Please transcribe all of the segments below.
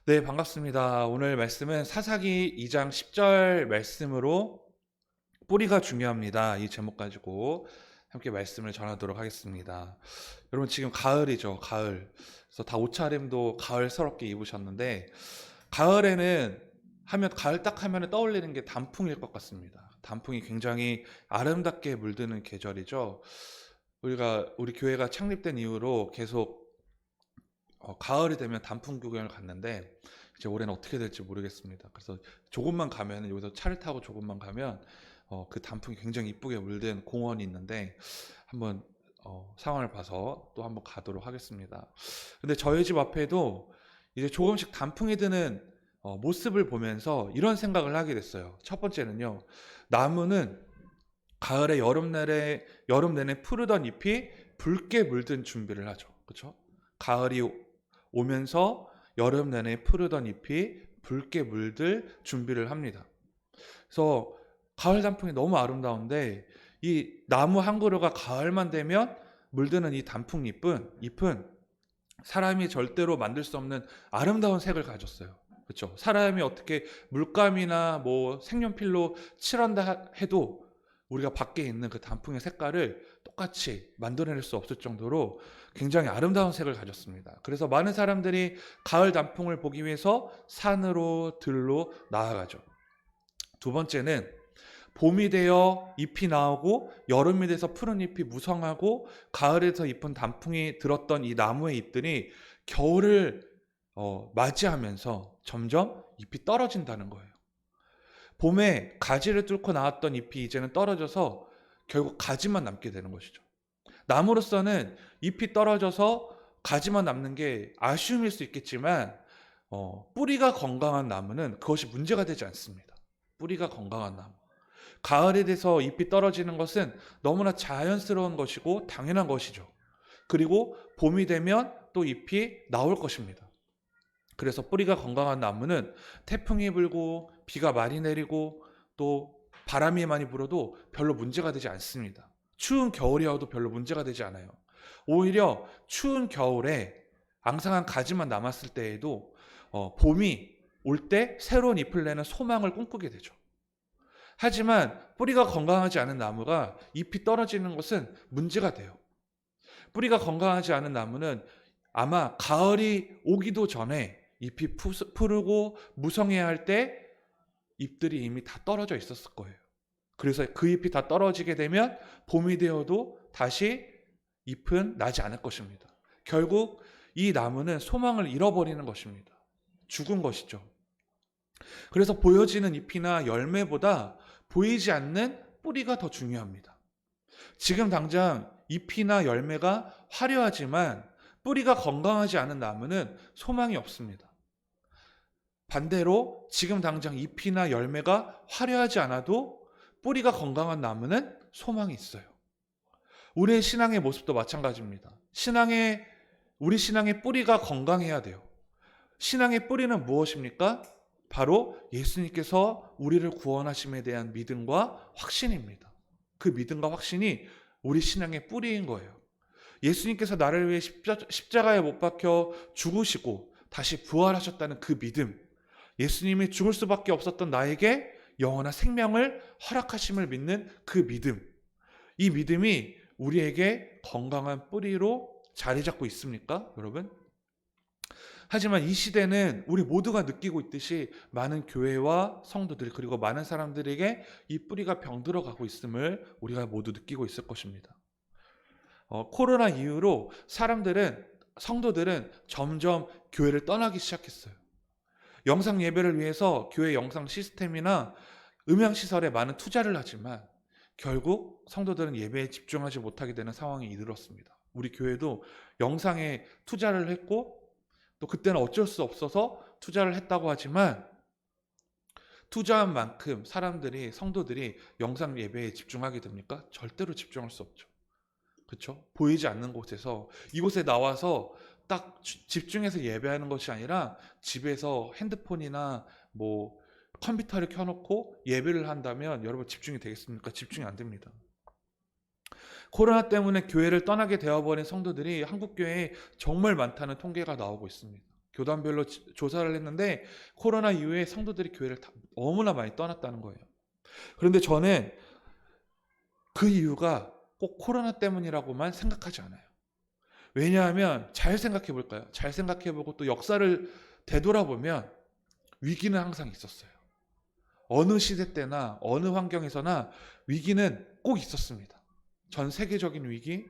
네, 반갑습니다. 오늘 말씀은 사사기 2장 10절 말씀으로 뿌리가 중요합니다. 이 제목 가지고 함께 말씀을 전하도록 하겠습니다. 여러분 지금 가을이죠, 가을. 그래서 다 옷차림도 가을스럽게 입으셨는데 가을에는 가을 딱 하면 떠올리는 게 단풍일 것 같습니다. 단풍이 굉장히 아름답게 물드는 계절이죠. 우리 교회가 창립된 이후로 계속 가을이 되면 단풍 구경을 갔는데 이제 올해는 어떻게 될지 모르겠습니다. 그래서 조금만 가면 여기서 차를 타고 조금만 가면 그 단풍이 굉장히 이쁘게 물든 공원이 있는데 한번 상황을 봐서 또 한번 가도록 하겠습니다. 근데 저희 집 앞에도 이제 조금씩 단풍이 드는 모습을 보면서 이런 생각을 하게 됐어요. 첫 번째는요, 나무는 가을에 여름 내내 푸르던 잎이 붉게 물든 준비를 하죠. 그렇죠? 가을이 오면서 여름 내내 푸르던 잎이 붉게 물들 준비를 합니다. 그래서 가을 단풍이 너무 아름다운데 이 나무 한 그루가 가을만 되면 물드는 이 잎은 사람이 절대로 만들 수 없는 아름다운 색을 가졌어요. 그렇죠? 사람이 어떻게 물감이나 뭐 색연필로 칠한다 해도 우리가 밖에 있는 그 단풍의 색깔을 똑같이 만들어낼 수 없을 정도로 굉장히 아름다운 색을 가졌습니다. 그래서 많은 사람들이 가을 단풍을 보기 위해서 산으로 들로 나아가죠. 두 번째는 봄이 되어 잎이 나오고 여름이 돼서 푸른 잎이 무성하고 가을에서 이쁜 단풍이 들었던 이 나무의 잎들이 겨울을 맞이하면서 점점 잎이 떨어진다는 거예요. 봄에 가지를 뚫고 나왔던 잎이 이제는 떨어져서 결국 가지만 남게 되는 것이죠. 나무로서는 잎이 떨어져서 가지만 남는 게 아쉬움일 수 있겠지만 뿌리가 건강한 나무는 그것이 문제가 되지 않습니다. 뿌리가 건강한 나무. 가을에 돼서 잎이 떨어지는 것은 너무나 자연스러운 것이고 당연한 것이죠. 그리고 봄이 되면 또 잎이 나올 것입니다. 그래서 뿌리가 건강한 나무는 태풍이 불고 비가 많이 내리고 또 바람이 많이 불어도 별로 문제가 되지 않습니다. 추운 겨울이 와도 별로 문제가 되지 않아요. 오히려 추운 겨울에 앙상한 가지만 남았을 때에도 봄이 올 때 새로운 잎을 내는 소망을 꿈꾸게 되죠. 하지만 뿌리가 건강하지 않은 나무가 잎이 떨어지는 것은 문제가 돼요. 뿌리가 건강하지 않은 나무는 아마 가을이 오기도 전에 잎이 푸르고 무성해야 할 때 잎들이 이미 다 떨어져 있었을 거예요. 그래서 그 잎이 다 떨어지게 되면 봄이 되어도 다시 잎은 나지 않을 것입니다. 결국 이 나무는 소망을 잃어버리는 것입니다. 죽은 것이죠. 그래서 보여지는 잎이나 열매보다 보이지 않는 뿌리가 더 중요합니다. 지금 당장 잎이나 열매가 화려하지만 뿌리가 건강하지 않은 나무는 소망이 없습니다. 반대로 지금 당장 잎이나 열매가 화려하지 않아도 뿌리가 건강한 나무는 소망이 있어요. 우리의 신앙의 모습도 마찬가지입니다. 우리 신앙의 뿌리가 건강해야 돼요. 신앙의 뿌리는 무엇입니까? 바로 예수님께서 우리를 구원하심에 대한 믿음과 확신입니다. 그 믿음과 확신이 우리 신앙의 뿌리인 거예요. 예수님께서 나를 위해 십자가에 못 박혀 죽으시고 다시 부활하셨다는 그 믿음, 예수님이 죽을 수밖에 없었던 나에게 영원한 생명을 허락하심을 믿는 그 믿음, 이 믿음이 우리에게 건강한 뿌리로 자리 잡고 있습니까, 여러분? 하지만 이 시대는 우리 모두가 느끼고 있듯이 많은 교회와 성도들 그리고 많은 사람들에게 이 뿌리가 병들어가고 있음을 우리가 모두 느끼고 있을 것입니다. 코로나 이후로 성도들은 점점 교회를 떠나기 시작했어요. 영상 예배를 위해서 교회 영상 시스템이나 음향 시설에 많은 투자를 하지만 결국 성도들은 예배에 집중하지 못하게 되는 상황에 이르렀습니다. 우리 교회도 영상에 투자를 했고 또 그때는 어쩔 수 없어서 투자를 했다고 하지만 투자한 만큼 성도들이 영상 예배에 집중하게 됩니까? 절대로 집중할 수 없죠. 그렇죠? 보이지 않는 곳에서 이곳에 나와서 딱 집중해서 예배하는 것이 아니라 집에서 핸드폰이나 뭐 컴퓨터를 켜놓고 예배를 한다면 여러분 집중이 되겠습니까? 집중이 안 됩니다. 코로나 때문에 교회를 떠나게 되어버린 성도들이 한국교회에 정말 많다는 통계가 나오고 있습니다. 교단별로 조사를 했는데 코로나 이후에 성도들이 교회를 너무나 많이 떠났다는 거예요. 그런데 저는 그 이유가 꼭 코로나 때문이라고만 생각하지 않아요. 왜냐하면 잘 생각해 볼까요? 잘 생각해 보고 또 역사를 되돌아보면 위기는 항상 있었어요. 어느 시대 때나 어느 환경에서나 위기는 꼭 있었습니다. 전 세계적인 위기,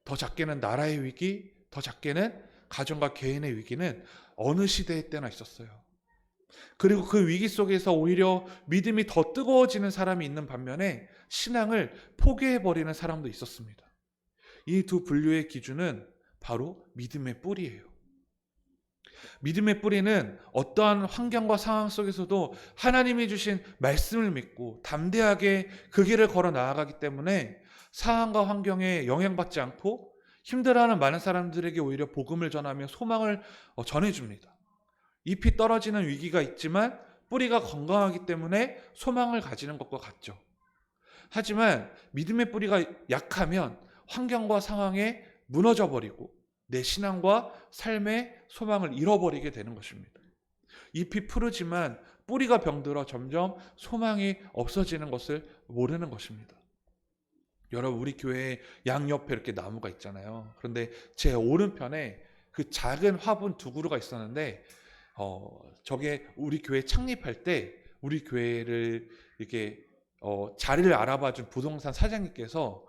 더 작게는 나라의 위기, 더 작게는 가정과 개인의 위기는 어느 시대에 때나 있었어요. 그리고 그 위기 속에서 오히려 믿음이 더 뜨거워지는 사람이 있는 반면에 신앙을 포기해버리는 사람도 있었습니다. 이 두 분류의 기준은 바로 믿음의 뿌리예요. 믿음의 뿌리는 어떠한 환경과 상황 속에서도 하나님이 주신 말씀을 믿고 담대하게 그 길을 걸어 나아가기 때문에 상황과 환경에 영향받지 않고 힘들어하는 많은 사람들에게 오히려 복음을 전하며 소망을 전해줍니다. 잎이 떨어지는 위기가 있지만 뿌리가 건강하기 때문에 소망을 가지는 것과 같죠. 하지만 믿음의 뿌리가 약하면 환경과 상황에 무너져 버리고 내 신앙과 삶의 소망을 잃어버리게 되는 것입니다. 잎이 푸르지만 뿌리가 병들어 점점 소망이 없어지는 것을 모르는 것입니다. 여러분, 우리 교회에 양옆에 이렇게 나무가 있잖아요. 그런데 제 오른편에 그 작은 화분 두 그루가 있었는데 저게 우리 교회 창립할 때 우리 교회를 이렇게 자리를 알아봐준 부동산 사장님께서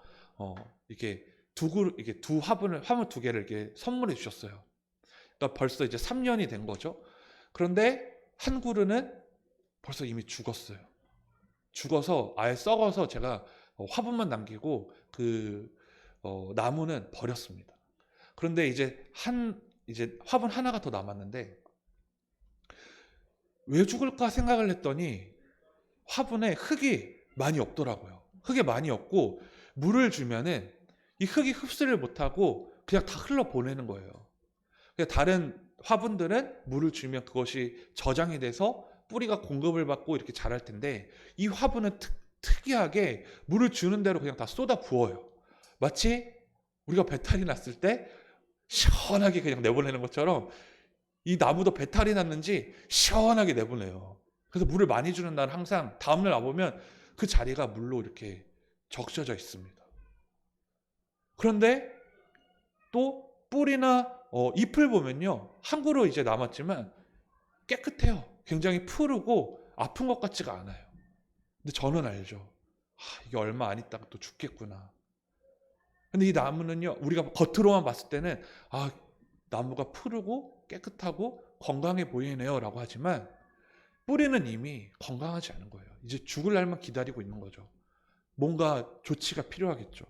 이렇게 이렇게 화분 두 개를 이렇게 선물해 주셨어요. 그러니까 벌써 이제 3년이 된 거죠. 그런데 한 그루는 벌써 이미 죽었어요. 죽어서 아예 썩어서 제가 화분만 남기고 그 나무는 버렸습니다. 그런데 이제 화분 하나가 더 남았는데 왜 죽을까 생각을 했더니 화분에 흙이 많이 없더라고요. 흙이 많이 없고 물을 주면은 이 흙이 흡수를 못하고 그냥 다 흘러보내는 거예요. 다른 화분들은 물을 주면 그것이 저장이 돼서 뿌리가 공급을 받고 이렇게 자랄 텐데 이 화분은 특이하게 물을 주는 대로 그냥 다 쏟아 부어요. 마치 우리가 배탈이 났을 때 시원하게 그냥 내보내는 것처럼 이 나무도 배탈이 났는지 시원하게 내보내요. 그래서 물을 많이 주는 날 항상 다음날 와보면 그 자리가 물로 이렇게 적셔져 있습니다. 그런데 또 뿌리나 잎을 보면요. 한 그루 이제 남았지만 깨끗해요. 굉장히 푸르고 아픈 것 같지가 않아요. 근데 저는 알죠. 이게 얼마 안 있다가 또 죽겠구나. 근데 이 나무는요. 우리가 겉으로만 봤을 때는 나무가 푸르고 깨끗하고 건강해 보이네요 라고 하지만 뿌리는 이미 건강하지 않은 거예요. 이제 죽을 날만 기다리고 있는 거죠. 뭔가 조치가 필요하겠죠.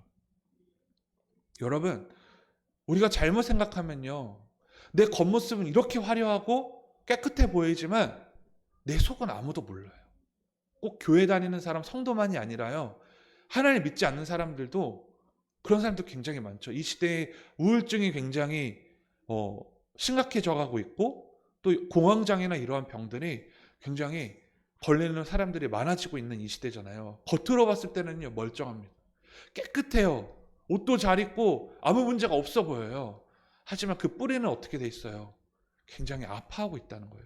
여러분, 우리가 잘못 생각하면요. 내 겉모습은 이렇게 화려하고 깨끗해 보이지만 내 속은 아무도 몰라요. 꼭 교회 다니는 사람, 성도만이 아니라요. 하나님 믿지 않는 사람들도 그런 사람도 굉장히 많죠. 이 시대에 우울증이 굉장히 심각해져 가고 있고 또 공황장애나 이러한 병들이 굉장히 걸리는 사람들이 많아지고 있는 이 시대잖아요. 겉으로 봤을 때는요. 멀쩡합니다. 깨끗해요. 옷도 잘 입고 아무 문제가 없어 보여요. 하지만 그 뿌리는 어떻게 돼 있어요? 굉장히 아파하고 있다는 거예요.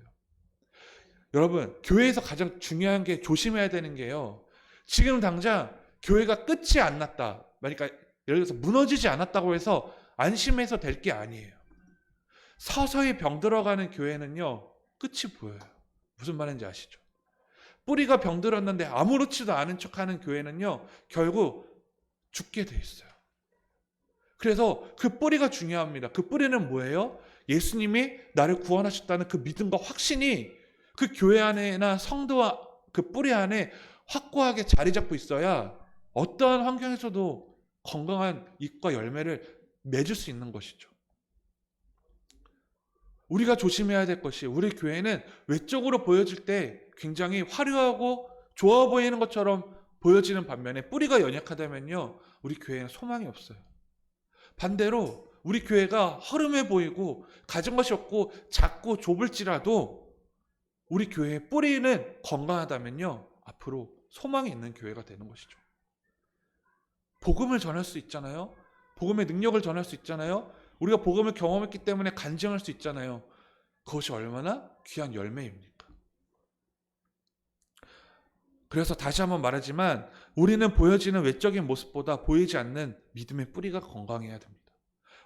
여러분, 교회에서 가장 중요한 게 조심해야 되는 게요. 지금 당장 교회가 끝이 안 났다. 그러니까 예를 들어서 무너지지 않았다고 해서 안심해서 될 게 아니에요. 서서히 병들어가는 교회는요. 끝이 보여요. 무슨 말인지 아시죠? 뿌리가 병들었는데 아무렇지도 않은 척하는 교회는요. 결국 죽게 돼 있어요. 그래서 그 뿌리가 중요합니다. 그 뿌리는 뭐예요? 예수님이 나를 구원하셨다는 그 믿음과 확신이 그 교회 안에나 성도와 그 뿌리 안에 확고하게 자리 잡고 있어야 어떠한 환경에서도 건강한 잎과 열매를 맺을 수 있는 것이죠. 우리가 조심해야 될 것이 우리 교회는 외적으로 보여질 때 굉장히 화려하고 좋아 보이는 것처럼 보여지는 반면에 뿌리가 연약하다면요. 우리 교회는 소망이 없어요. 반대로 우리 교회가 허름해 보이고 가진 것이 없고 작고 좁을지라도 우리 교회의 뿌리는 건강하다면요. 앞으로 소망이 있는 교회가 되는 것이죠. 복음을 전할 수 있잖아요. 복음의 능력을 전할 수 있잖아요. 우리가 복음을 경험했기 때문에 간증할 수 있잖아요. 그것이 얼마나 귀한 열매입니까? 그래서 다시 한번 말하지만 우리는 보여지는 외적인 모습보다 보이지 않는 믿음의 뿌리가 건강해야 됩니다.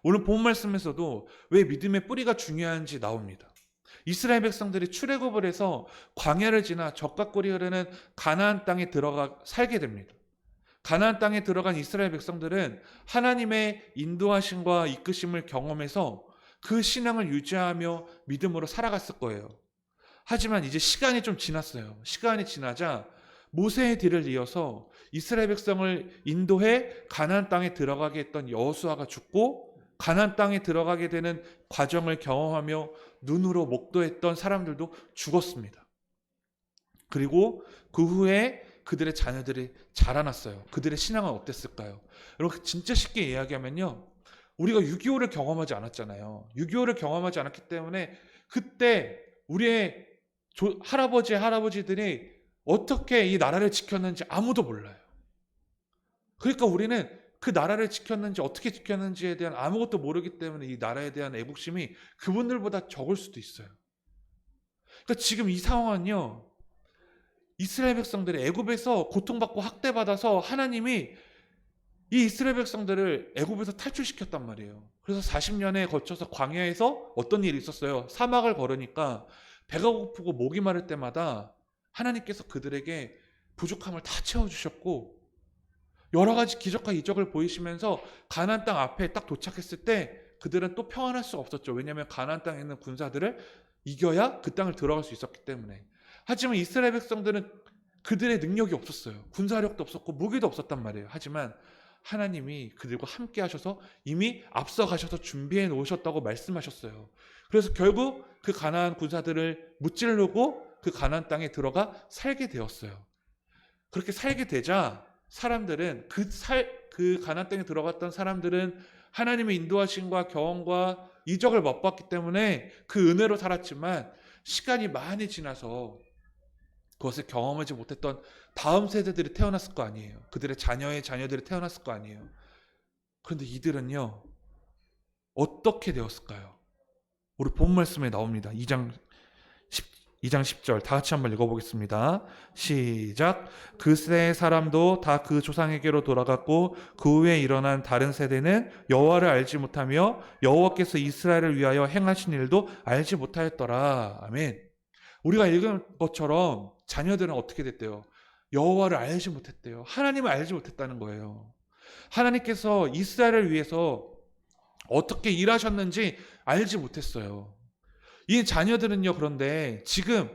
오늘 본 말씀에서도 왜 믿음의 뿌리가 중요한지 나옵니다. 이스라엘 백성들이 출애굽을 해서 광야를 지나 적과 꿀이 흐르는 가나안 땅에 들어가 살게 됩니다. 가나안 땅에 들어간 이스라엘 백성들은 하나님의 인도하심과 이끄심을 경험해서 그 신앙을 유지하며 믿음으로 살아갔을 거예요. 하지만 이제 시간이 좀 지났어요. 시간이 지나자 모세의 뒤를 이어서 이스라엘 백성을 인도해 가나안 땅에 들어가게 했던 여호수아가 죽고 가나안 땅에 들어가게 되는 과정을 경험하며 눈으로 목도했던 사람들도 죽었습니다. 그리고 그 후에 그들의 자녀들이 자라났어요. 그들의 신앙은 어땠을까요? 여러분 진짜 쉽게 이야기하면요. 우리가 6.25를 경험하지 않았잖아요. 6.25를 경험하지 않았기 때문에 그때 우리의 할아버지들이 어떻게 이 나라를 지켰는지 아무도 몰라요. 그러니까 우리는 그 나라를 지켰는지 어떻게 지켰는지에 대한 아무것도 모르기 때문에 이 나라에 대한 애국심이 그분들보다 적을 수도 있어요. 그러니까 지금 이 상황은요. 이스라엘 백성들이 애굽에서 고통받고 학대받아서 하나님이 이 이스라엘 백성들을 애굽에서 탈출시켰단 말이에요. 그래서 40년에 거쳐서 광야에서 어떤 일이 있었어요. 사막을 걸으니까 배가 고프고 목이 마를 때마다 하나님께서 그들에게 부족함을 다 채워주셨고 여러 가지 기적과 이적을 보이시면서 가나안 땅 앞에 딱 도착했을 때 그들은 또 평안할 수 없었죠. 왜냐하면 가나안 땅에 있는 군사들을 이겨야 그 땅을 들어갈 수 있었기 때문에. 하지만 이스라엘 백성들은 그들의 능력이 없었어요. 군사력도 없었고 무기도 없었단 말이에요. 하지만 하나님이 그들과 함께 하셔서 이미 앞서가셔서 준비해 놓으셨다고 말씀하셨어요. 그래서 결국 그 가나안 군사들을 무찌르고 그 가나안 땅에 들어가 살게 되었어요. 그렇게 살게 되자 사람들은 그 가나안 땅에 들어갔던 사람들은 하나님의 인도하심과 경험과 이적을 맛봤기 때문에 그 은혜로 살았지만 시간이 많이 지나서 그것을 경험하지 못했던 다음 세대들이 태어났을 거 아니에요. 그들의 자녀의 자녀들이 태어났을 거 아니에요. 그런데 이들은요 어떻게 되었을까요? 우리 본 말씀에 나옵니다. 2장 10절 다 같이 한번 읽어보겠습니다. 시작. 그 세대 사람도 다 그 조상에게로 돌아갔고 그 후에 일어난 다른 세대는 여호와를 알지 못하며 여호와께서 이스라엘을 위하여 행하신 일도 알지 못하였더라. 아멘. 우리가 읽은 것처럼 자녀들은 어떻게 됐대요? 여호와를 알지 못했대요. 하나님을 알지 못했다는 거예요. 하나님께서 이스라엘을 위해서 어떻게 일하셨는지 알지 못했어요. 이 자녀들은요, 그런데 지금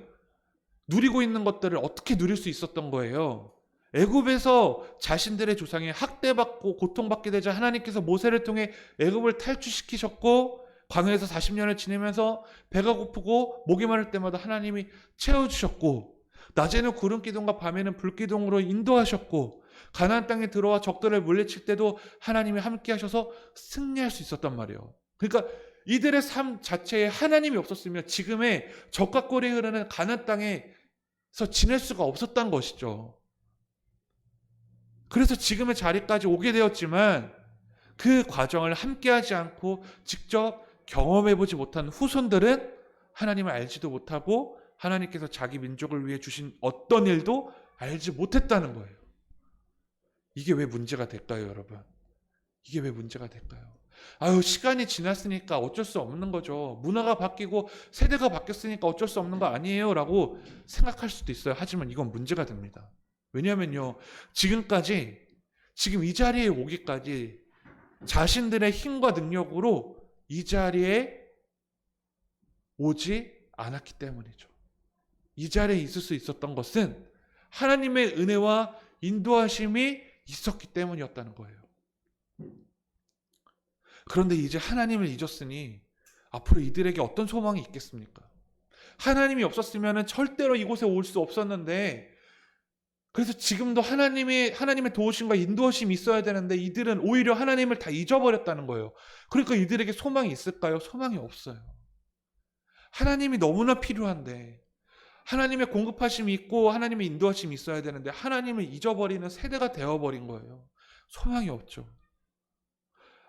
누리고 있는 것들을 어떻게 누릴 수 있었던 거예요? 애굽에서 자신들의 조상이 학대받고 고통받게 되자 하나님께서 모세를 통해 애굽을 탈출시키셨고 광야에서 40년을 지내면서 배가 고프고 목이 마를 때마다 하나님이 채워주셨고 낮에는 구름 기둥과 밤에는 불 기둥으로 인도하셨고 가나안 땅에 들어와 적들을 물리칠 때도 하나님이 함께 하셔서 승리할 수 있었단 말이에요. 그러니까 이들의 삶 자체에 하나님이 없었으면 지금의 적과 꿀이 흐르는 가나안 땅에서 지낼 수가 없었던 것이죠. 그래서 지금의 자리까지 오게 되었지만 그 과정을 함께하지 않고 직접 경험해보지 못한 후손들은 하나님을 알지도 못하고 하나님께서 자기 민족을 위해 주신 어떤 일도 알지 못했다는 거예요. 이게 왜 문제가 될까요, 여러분? 이게 왜 문제가 될까요? 시간이 지났으니까 어쩔 수 없는 거죠. 문화가 바뀌고 세대가 바뀌었으니까 어쩔 수 없는 거 아니에요 라고 생각할 수도 있어요. 하지만 이건 문제가 됩니다. 왜냐하면요, 지금 이 자리에 오기까지 자신들의 힘과 능력으로 이 자리에 오지 않았기 때문이죠. 이 자리에 있을 수 있었던 것은 하나님의 은혜와 인도하심이 있었기 때문이었다는 거예요. 그런데 이제 하나님을 잊었으니 앞으로 이들에게 어떤 소망이 있겠습니까? 하나님이 없었으면 절대로 이곳에 올 수 없었는데, 그래서 지금도 하나님의 도우심과 인도하심이 있어야 되는데 이들은 오히려 하나님을 다 잊어버렸다는 거예요. 그러니까 이들에게 소망이 있을까요? 소망이 없어요. 하나님이 너무나 필요한데, 하나님의 공급하심이 있고 하나님의 인도하심이 있어야 되는데 하나님을 잊어버리는 세대가 되어버린 거예요. 소망이 없죠.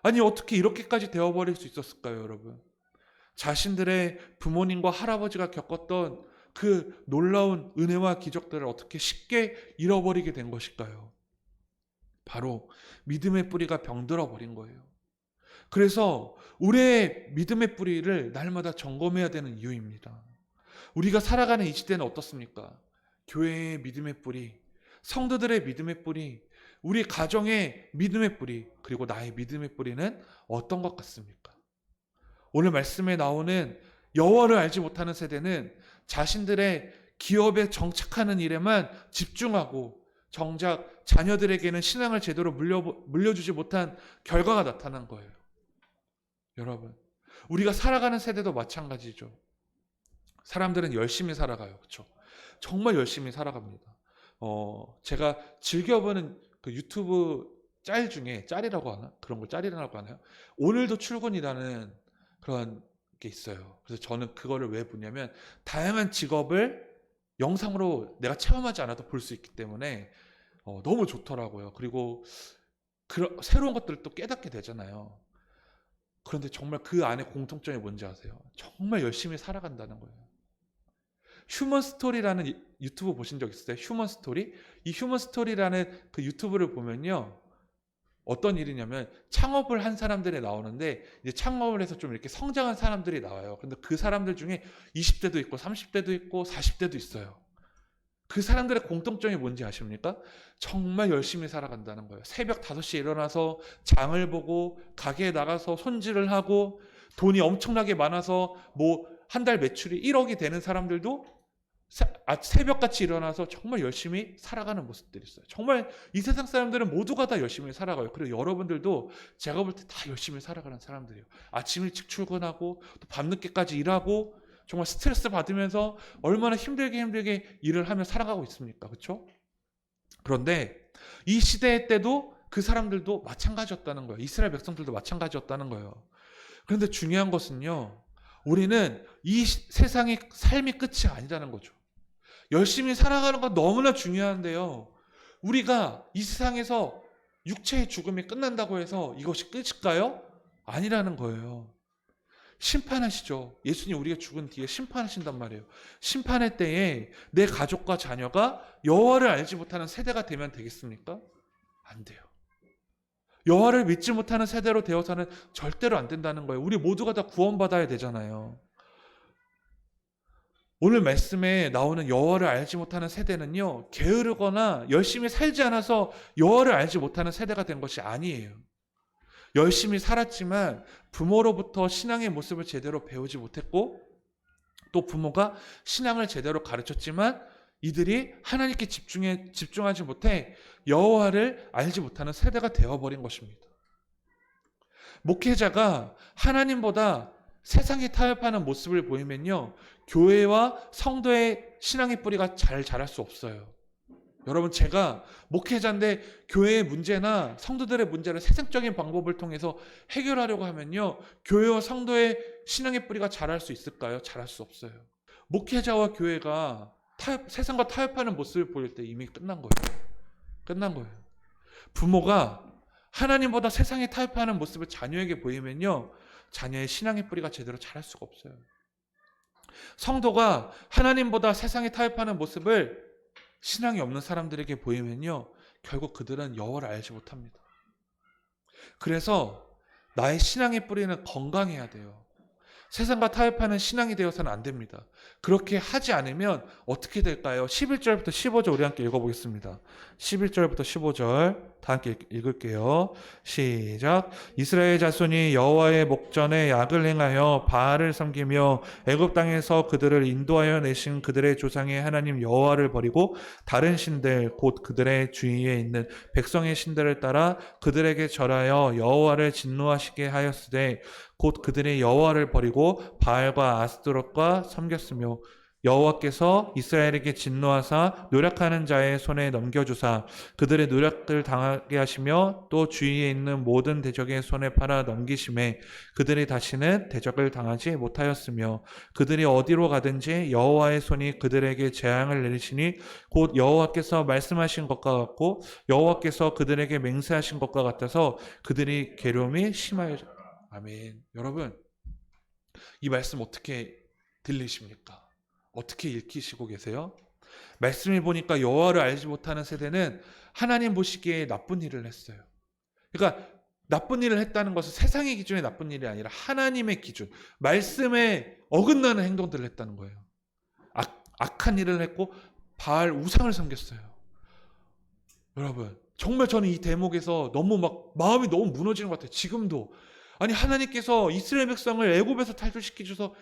아니 어떻게 이렇게까지 되어버릴 수 있었을까요, 여러분? 자신들의 부모님과 할아버지가 겪었던 그 놀라운 은혜와 기적들을 어떻게 쉽게 잃어버리게 된 것일까요? 바로 믿음의 뿌리가 병들어 버린 거예요. 그래서 우리의 믿음의 뿌리를 날마다 점검해야 되는 이유입니다. 우리가 살아가는 이 시대는 어떻습니까? 교회의 믿음의 뿌리, 성도들의 믿음의 뿌리, 우리 가정의 믿음의 뿌리, 그리고 나의 믿음의 뿌리는 어떤 것 같습니까? 오늘 말씀에 나오는 여호와를 알지 못하는 세대는 자신들의 기업에 정착하는 일에만 집중하고 정작 자녀들에게는 신앙을 제대로 물려주지 못한 결과가 나타난 거예요. 여러분, 우리가 살아가는 세대도 마찬가지죠. 사람들은 열심히 살아가요. 그렇죠? 정말 열심히 살아갑니다. 제가 즐겨보는 그 유튜브 짤 중에, 짤이라고 하나? 그런 걸 짤이라고 하나요? 오늘도 출근이라는 그런 게 있어요. 그래서 저는 그거를 왜 보냐면 다양한 직업을 영상으로 내가 체험하지 않아도 볼 수 있기 때문에 너무 좋더라고요. 그리고 새로운 것들을 또 깨닫게 되잖아요. 그런데 정말 그 안에 공통점이 뭔지 아세요? 정말 열심히 살아간다는 거예요. 휴먼 스토리라는 유튜브 보신 적 있어요? 휴먼 스토리? 이 휴먼 스토리라는 그 유튜브를 보면요. 어떤 일이냐면 창업을 한 사람들이 나오는데 이제 창업을 해서 좀 이렇게 성장한 사람들이 나와요. 근데 그 사람들 중에 20대도 있고 30대도 있고 40대도 있어요. 그 사람들의 공통점이 뭔지 아십니까? 정말 열심히 살아간다는 거예요. 새벽 5시에 일어나서 장을 보고 가게에 나가서 손질을 하고 돈이 엄청나게 많아서 뭐 한 달 매출이 1억이 되는 사람들도 새벽같이 일어나서 정말 열심히 살아가는 모습들이 있어요. 정말 이 세상 사람들은 모두가 다 열심히 살아가요. 그리고 여러분들도 제가 볼 때 다 열심히 살아가는 사람들이에요. 아침 일찍 출근하고 또 밤늦게까지 일하고 정말 스트레스 받으면서 얼마나 힘들게 일을 하며 살아가고 있습니까? 그렇죠? 그런데 이 시대 때도 그 사람들도 마찬가지였다는 거예요. 이스라엘 백성들도 마찬가지였다는 거예요. 그런데 중요한 것은요. 우리는 이 세상의 삶이 끝이 아니라는 거죠. 열심히 살아가는 건 너무나 중요한데요. 우리가 이 세상에서 육체의 죽음이 끝난다고 해서 이것이 끝일까요? 아니라는 거예요. 심판하시죠. 예수님 우리가 죽은 뒤에 심판하신단 말이에요. 심판의 때에 내 가족과 자녀가 여호와를 알지 못하는 세대가 되면 되겠습니까? 안 돼요. 여호와를 믿지 못하는 세대로 되어서는 절대로 안 된다는 거예요. 우리 모두가 다 구원받아야 되잖아요. 오늘 말씀에 나오는 여호와를 알지 못하는 세대는요. 게으르거나 열심히 살지 않아서 여호와를 알지 못하는 세대가 된 것이 아니에요. 열심히 살았지만 부모로부터 신앙의 모습을 제대로 배우지 못했고 또 부모가 신앙을 제대로 가르쳤지만 이들이 하나님께 집중하지 못해 여호와를 알지 못하는 세대가 되어버린 것입니다. 목회자가 하나님보다 세상에 타협하는 모습을 보이면요. 교회와 성도의 신앙의 뿌리가 잘 자랄 수 없어요. 여러분 제가 목회자인데 교회의 문제나 성도들의 문제를 세상적인 방법을 통해서 해결하려고 하면요. 교회와 성도의 신앙의 뿌리가 자랄 수 있을까요? 자랄 수 없어요. 목회자와 교회가 세상과 타협하는 모습을 보일 때 이미 끝난 거예요. 끝난 거예요. 부모가 하나님보다 세상에 타협하는 모습을 자녀에게 보이면요. 자녀의 신앙의 뿌리가 제대로 자랄 수가 없어요. 성도가 하나님보다 세상에 타협하는 모습을 신앙이 없는 사람들에게 보이면요. 결국 그들은 여호와를 알지 못합니다. 그래서 나의 신앙의 뿌리는 건강해야 돼요. 세상과 타협하는 신앙이 되어서는 안 됩니다. 그렇게 하지 않으면 어떻게 될까요? 11절부터 15절 우리 함께 읽어보겠습니다. 11절부터 15절 다 함께 읽을게요. 시작. 이스라엘 자손이 여호와의 목전에 약을 행하여 바알을 섬기며 애굽 땅에서 그들을 인도하여 내신 그들의 조상의 하나님 여호와를 버리고 다른 신들 곧 그들의 주위에 있는 백성의 신들을 따라 그들에게 절하여 여호와를 진노하시게 하였으되 곧 그들이 여호와를 버리고 바알과 아스토롯과 섬겼으며 여호와께서 이스라엘에게 진노하사 노력하는 자의 손에 넘겨주사 그들의 노력을 당하게 하시며 또 주위에 있는 모든 대적의 손에 팔아 넘기심에 그들이 다시는 대적을 당하지 못하였으며 그들이 어디로 가든지 여호와의 손이 그들에게 재앙을 내리시니 곧 여호와께서 말씀하신 것과 같고 여호와께서 그들에게 맹세하신 것과 같아서 그들이 괴로움이 심하여. 아멘. 여러분 이 말씀 어떻게 들리십니까? 어떻게 읽히시고 계세요? 말씀을 보니까 여호와를 알지 못하는 세대는 하나님 보시기에 나쁜 일을 했어요. 그러니까 나쁜 일을 했다는 것은 세상의 기준의 나쁜 일이 아니라 하나님의 기준, 말씀에 어긋나는 행동들을 했다는 거예요. 악한 일을 했고 바알 우상을 섬겼어요. 여러분, 정말 저는 이 대목에서 너무 막 마음이 너무 무너지는 것 같아요. 지금도. 아니, 하나님께서 이스라엘 백성을 애굽에서 탈출시키셔서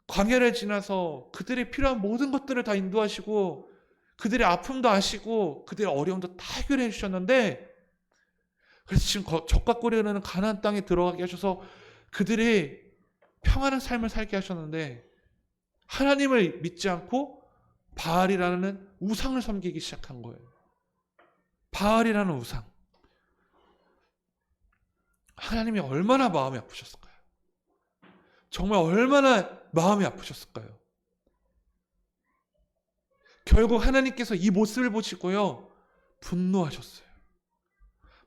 광야를 지나서 그들이 필요한 모든 것들을 다 인도하시고 그들의 아픔도 아시고 그들의 어려움도 다 해결해 주셨는데, 그래서 지금 적과 꿀이 흐르는 가나안 땅에 들어가게 하셔서 그들이 평안한 삶을 살게 하셨는데, 하나님을 믿지 않고 바알이라는 우상을 섬기기 시작한 거예요. 바알이라는 우상. 하나님이 얼마나 마음이 아프셨을까요? 정말 얼마나 마음이 아프셨을까요? 결국 하나님께서 이 모습을 보시고요, 분노하셨어요.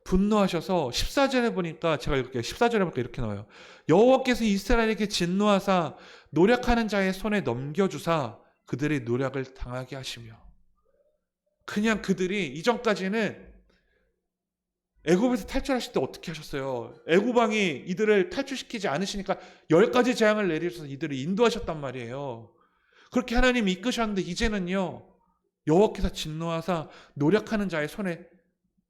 분노하셔서 14절에 보니까, 제가 읽을게요. 14절에 보니까 이렇게 나와요. 여호와께서 이스라엘에게 진노하사 노력하는 자의 손에 넘겨주사 그들의 노력을 당하게 하시며. 그냥 그들이 이전까지는 애굽에서 탈출하실 때 어떻게 하셨어요? 애굽 왕이 이들을 탈출시키지 않으시니까 10가지 재앙을 내리셔서 이들을 인도하셨단 말이에요. 그렇게 하나님이 이끄셨는데 이제는요, 여호와께서 진노하사 노력하는 자의 손에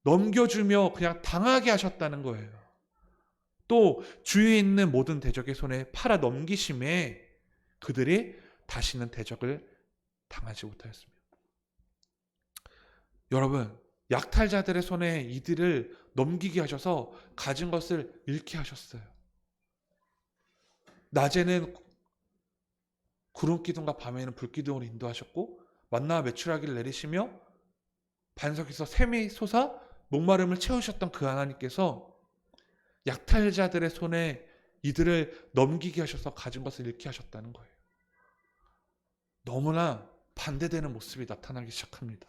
넘겨주며 그냥 당하게 하셨다는 거예요. 또 주위에 있는 모든 대적의 손에 팔아 넘기심에 그들이 다시는 대적을 당하지 못하였습니다. 여러분, 약탈자들의 손에 이들을 넘기게 하셔서 가진 것을 잃게 하셨어요. 낮에는 구름기둥과 밤에는 불기둥으로 인도하셨고 만나와 메추라기를 내리시며 반석에서 샘이 솟아 목마름을 채우셨던 그 하나님께서 약탈자들의 손에 이들을 넘기게 하셔서 가진 것을 잃게 하셨다는 거예요. 너무나 반대되는 모습이 나타나기 시작합니다.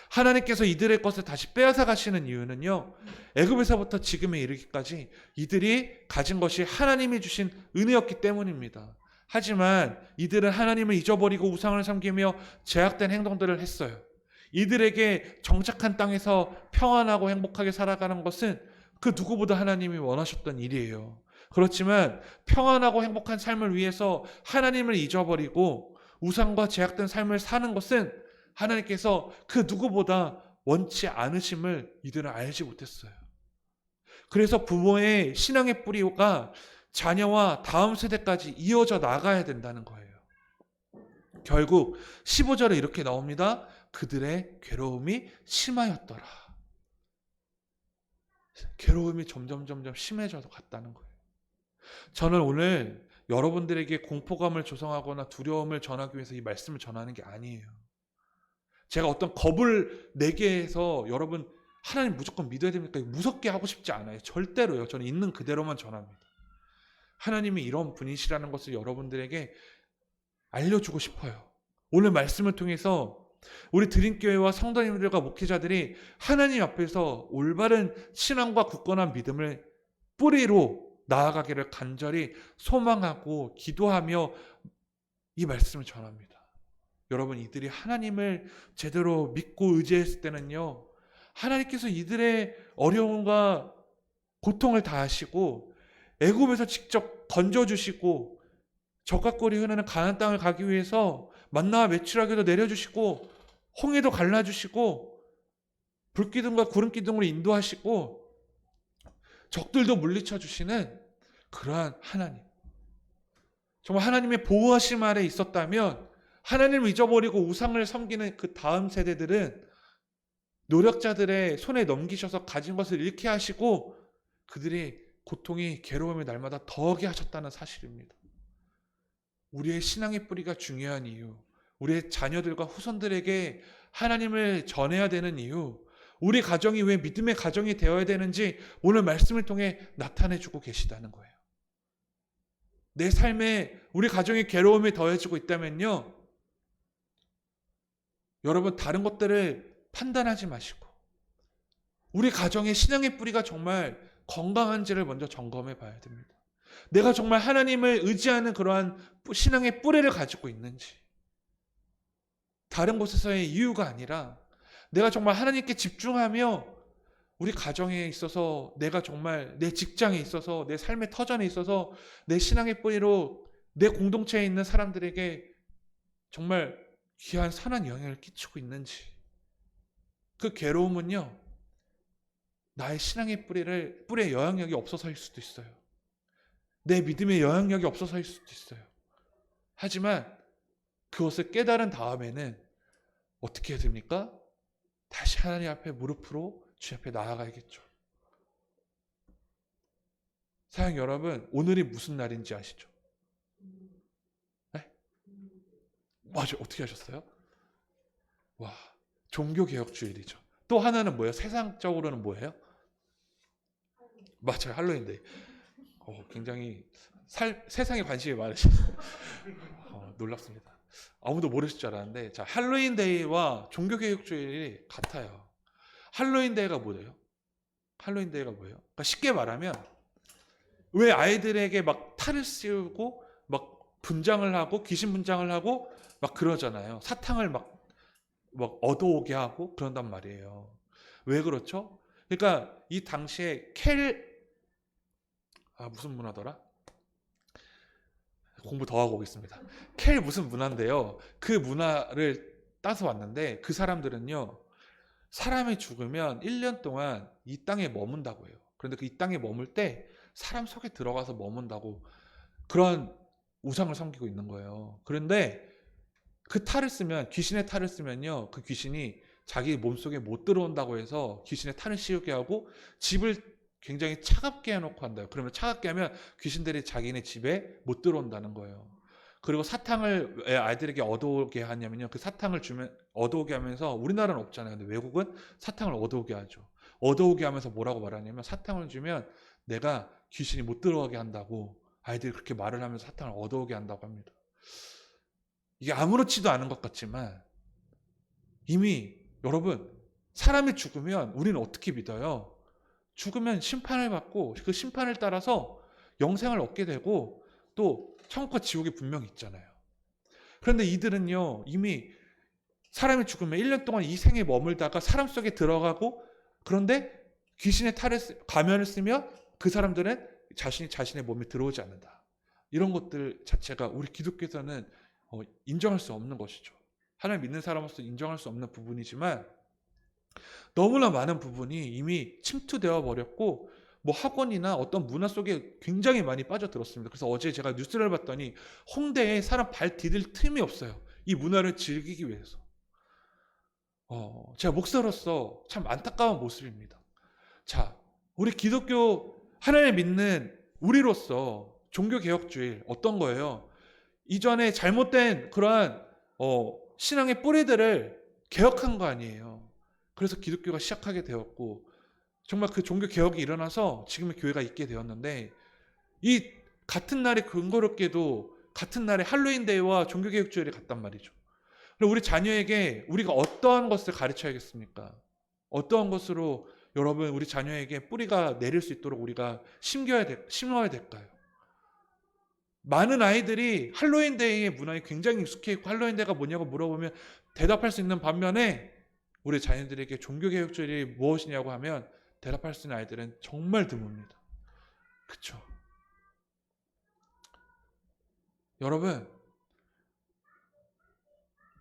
하나님께서 이들의 것을 다시 빼앗아 가시는 이유는요, 애굽에서부터 지금에 이르기까지 이들이 가진 것이 하나님이 주신 은혜였기 때문입니다. 하지만 이들은 하나님을 잊어버리고 우상을 섬기며 제약된 행동들을 했어요. 이들에게 정착한 땅에서 평안하고 행복하게 살아가는 것은 그 누구보다 하나님이 원하셨던 일이에요. 그렇지만 평안하고 행복한 삶을 위해서 하나님을 잊어버리고 우상과 제약된 삶을 사는 것은 하나님께서 그 누구보다 원치 않으심을 이들은 알지 못했어요. 그래서 부모의 신앙의 뿌리가 자녀와 다음 세대까지 이어져 나가야 된다는 거예요. 결국 15절에 이렇게 나옵니다. 그들의 괴로움이 심하였더라. 괴로움이 점점 심해져 갔다는 거예요. 저는 오늘 여러분들에게 공포감을 조성하거나 두려움을 전하기 위해서 이 말씀을 전하는 게 아니에요. 제가 어떤 겁을 내게 해서 여러분 하나님 무조건 믿어야 됩니까? 무섭게 하고 싶지 않아요. 절대로요. 저는 있는 그대로만 전합니다. 하나님이 이런 분이시라는 것을 여러분들에게 알려주고 싶어요. 오늘 말씀을 통해서 우리 드림교회와 성도님들과 목회자들이 하나님 앞에서 올바른 신앙과 굳건한 믿음을 뿌리로 나아가기를 간절히 소망하고 기도하며 이 말씀을 전합니다. 여러분, 이들이 하나님을 제대로 믿고 의지했을 때는요, 하나님께서 이들의 어려움과 고통을 다 아시고 애굽에서 직접 건져주시고 적과 꿀이 흐르는 가나안 땅을 가기 위해서 만나와 메추라기도 내려주시고 홍해도 갈라주시고 불기둥과 구름기둥으로 인도하시고 적들도 물리쳐 주시는 그러한 하나님, 정말 하나님의 보호하심 아래 있었다면 하나님을 잊어버리고 우상을 섬기는 그 다음 세대들은 노력자들의 손에 넘기셔서 가진 것을 잃게 하시고 그들이 고통이 괴로움이 날마다 더하게 하셨다는 사실입니다. 우리의 신앙의 뿌리가 중요한 이유, 우리의 자녀들과 후손들에게 하나님을 전해야 되는 이유, 우리 가정이 왜 믿음의 가정이 되어야 되는지 오늘 말씀을 통해 나타내주고 계시다는 거예요. 내 삶에 우리 가정의 괴로움이 더해지고 있다면요, 여러분 다른 것들을 판단하지 마시고 우리 가정의 신앙의 뿌리가 정말 건강한지를 먼저 점검해 봐야 됩니다. 내가 정말 하나님을 의지하는 그러한 신앙의 뿌리를 가지고 있는지, 다른 곳에서의 이유가 아니라 내가 정말 하나님께 집중하며 우리 가정에 있어서, 내가 정말 내 직장에 있어서, 내 삶의 터전에 있어서 내 신앙의 뿌리로 내 공동체에 있는 사람들에게 정말 귀한 선한 영향을 끼치고 있는지, 그 괴로움은요, 나의 신앙의 뿌리에 영향력이 없어서일 수도 있어요. 내 믿음의 영향력이 없어서일 수도 있어요. 하지만 그것을 깨달은 다음에는 어떻게 해야 됩니까? 다시 하나님 앞에 무릎으로 주 앞에 나아가야겠죠. 사랑 여러분, 오늘이 무슨 날인지 아시죠? 네? 맞아요. 어떻게 하셨어요? 와, 종교개혁주일이죠. 또 하나는 뭐예요? 세상적으로는 뭐예요? 맞아요. 할로윈데이. 굉장히 세상에 관심이 많으시죠. 놀랍습니다. 아무도 모르실 줄 알았는데, 자, 할로윈데이와 종교개혁주일이 같아요. 할로윈데이가 뭐예요? 할로윈데이가 뭐예요? 그러니까 쉽게 말하면, 왜 아이들에게 막 탈을 씌우고 막 분장을 하고 귀신 분장을 하고 막 그러잖아요. 사탕을 막 얻어오게 하고 그런단 말이에요. 왜 그렇죠? 그러니까 이 당시에 무슨 문화더라? 공부 더 하고 오겠습니다. 켈 무슨 문화인데요. 그 문화를 따서 왔는데, 그 사람들은요, 사람이 죽으면 1년 동안 이 땅에 머문다고 해요. 그런데 그 이 땅에 머물 때 사람 속에 들어가서 머문다고, 그런 우상을 섬기고 있는 거예요. 그런데 그 탈을 쓰면, 귀신의 탈을 쓰면요, 그 귀신이 자기 몸속에 못 들어온다고 해서 귀신의 탈을 씌우게 하고 집을 굉장히 차갑게 해놓고 한다요. 그러면 차갑게 하면 귀신들이 자기네 집에 못 들어온다는 거예요. 그리고 사탕을 왜 아이들에게 얻어오게 하냐면요, 그 사탕을 주면 얻어오게 하면서, 우리나라는 없잖아요. 근데 외국은 사탕을 얻어오게 하죠. 얻어오게 하면서 뭐라고 말하냐면, 사탕을 주면 내가 귀신이 못 들어가게 한다고 아이들이 그렇게 말을 하면서 사탕을 얻어오게 한다고 합니다. 이게 아무렇지도 않은 것 같지만, 이미 여러분, 사람이 죽으면 우리는 어떻게 믿어요? 죽으면 심판을 받고 그 심판을 따라서 영생을 얻게 되고, 또 천국과 지옥이 분명히 있잖아요. 그런데 이들은요, 이미 사람이 죽으면 1년 동안 이 생에 머물다가 사람 속에 들어가고, 그런데 귀신의 가면을 쓰면 그 사람들은 자신의 몸에 들어오지 않는다. 이런 것들 자체가 우리 기독교에서는 인정할 수 없는 것이죠. 하나님 믿는 사람으로서 인정할 수 없는 부분이지만, 너무나 많은 부분이 이미 침투되어 버렸고, 뭐 학원이나 어떤 문화 속에 굉장히 많이 빠져들었습니다. 그래서 어제 제가 뉴스를 봤더니 홍대에 사람 발 디딜 틈이 없어요. 이 문화를 즐기기 위해서. 제가 목사로서 참 안타까운 모습입니다. 자, 우리 기독교 하나님 믿는 우리로서 종교개혁주의 어떤 거예요? 이전에 잘못된 그러한 신앙의 뿌리들을 개혁한 거 아니에요. 그래서 기독교가 시작하게 되었고, 정말 그 종교 개혁이 일어나서 지금의 교회가 있게 되었는데, 이 같은 날에 근거롭게도 같은 날에 할로윈데이와 종교개혁주일이 같단 말이죠. 그럼 우리 자녀에게 우리가 어떠한 것을 가르쳐야겠습니까? 어떠한 것으로 여러분 우리 자녀에게 뿌리가 내릴 수 있도록 우리가 심어야 될까요? 많은 아이들이 할로윈데이의 문화에 굉장히 익숙해 있고, 할로윈데이가 뭐냐고 물어보면 대답할 수 있는 반면에, 우리 자녀들에게 종교개혁주일이 무엇이냐고 하면 대답할 수 있는 아이들은 정말 드뭅니다. 그렇죠? 여러분,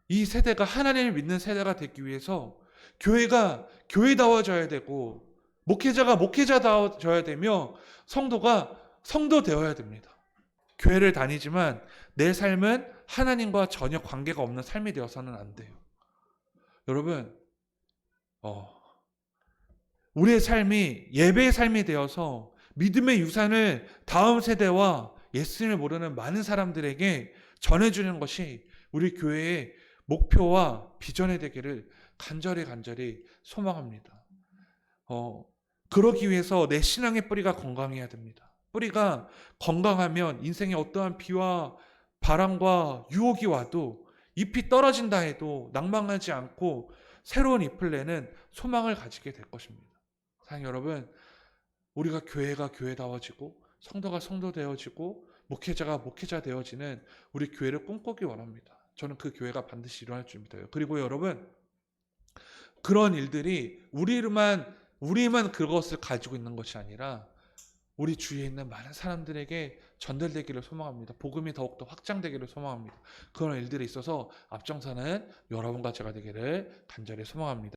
이 세대가 하나님을 믿는 세대가 되기 위해서 교회가 교회다워져야 되고, 목회자가 목회자다워져야 되며, 성도가 성도되어야 됩니다. 교회를 다니지만 내 삶은 하나님과 전혀 관계가 없는 삶이 되어서는 안 돼요. 여러분, 우리의 삶이 예배의 삶이 되어서 믿음의 유산을 다음 세대와 예수님을 모르는 많은 사람들에게 전해주는 것이 우리 교회의 목표와 비전이 되기를 간절히 소망합니다. 그러기 위해서 내 신앙의 뿌리가 건강해야 됩니다. 뿌리가 건강하면 인생에 어떠한 비와 바람과 유혹이 와도, 잎이 떨어진다 해도 낭망하지 않고 새로운 잎을 내는 소망을 가지게 될 것입니다. 사랑하는 여러분, 우리가 교회가 교회다워지고 성도가 성도 되어지고 목회자가 목회자 되어지는 우리 교회를 꿈꾸기 원합니다. 저는 그 교회가 반드시 일어날 줄 믿어요. 그리고 여러분, 그런 일들이 우리만 그것을 가지고 있는 것이 아니라 우리 주위에 있는 많은 사람들에게 전달되기를 소망합니다. 복음이 더욱더 확장되기를 소망합니다. 그런 일들에 있어서 앞장서는 여러분과 제가 되기를 간절히 소망합니다.